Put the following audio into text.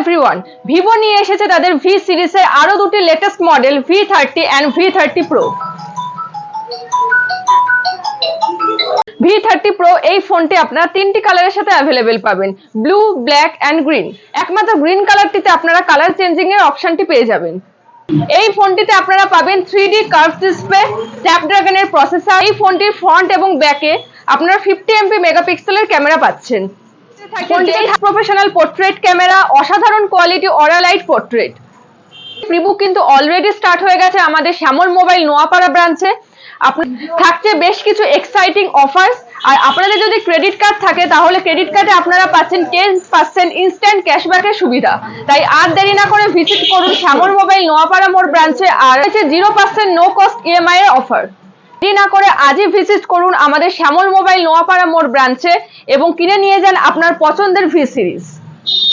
Everyone, Vivo নিয়ে এসেছে তাদের ভি সিরিজের আরো দুটি latest model V30 and V30 Pro। V30 Pro এই ফোনটি আপনারা তিনটি কালারের সাথে অ্যাভেলেবেল পাবেন, ব্লু, ব্ল্যাক এন্ড গ্রিন। একমাত্র গ্রিন কালারটিতে আপনারা কালার চেঞ্জিং এর অপশনটি পেয়ে যাবেন। এই ফোনটিতে আপনারা পাবেন 3D কার্ভ ডিসপ্লে, স্ন্যাপড্রাগনের প্রসেসর। এই ফোনটির ফ্রন্ট এবং ব্যাকে আপনারা 50 MP মেগাপিক্সেলের ক্যামেরা পাচ্ছেন। ফোনটিতে প্রফেশনাল পোর্ট্রেট ক্যামেরা, অসাধারণ কোয়ালিটি অরা লাইট পোর্ট্রেট। প্রিবুক কিন্তু অলরেডি স্টার্ট হয়ে গেছে আমাদের শ্যামল মোবাইল নোয়াপাড়া ব্রাঞ্চে। থাকছে বেশ কিছু এক্সাইটিং অফার্স। আর আপনাদের যদি ক্রেডিট কার্ড থাকে তাহলে ক্রেডিট কার্ডে আপনারা পাচ্ছেন 10% ইনস্ট্যান্ট ক্যাশব্যাকের সুবিধা। তাই আর দেরি না করে ভিজিট করুন শ্যামল মোবাইল নোয়াপাড়া মোড় ব্রাঞ্চে। আর আছে 0% নো কস্ট EMI এর অফার। দেরি না করে আজই ভিজিট করুন আমাদের শ্যামল মোবাইল নোয়াপাড়া মোড় ব্রাঞ্চে এবং কিনে নিয়ে যান আপনার পছন্দের ভি সিরিজ।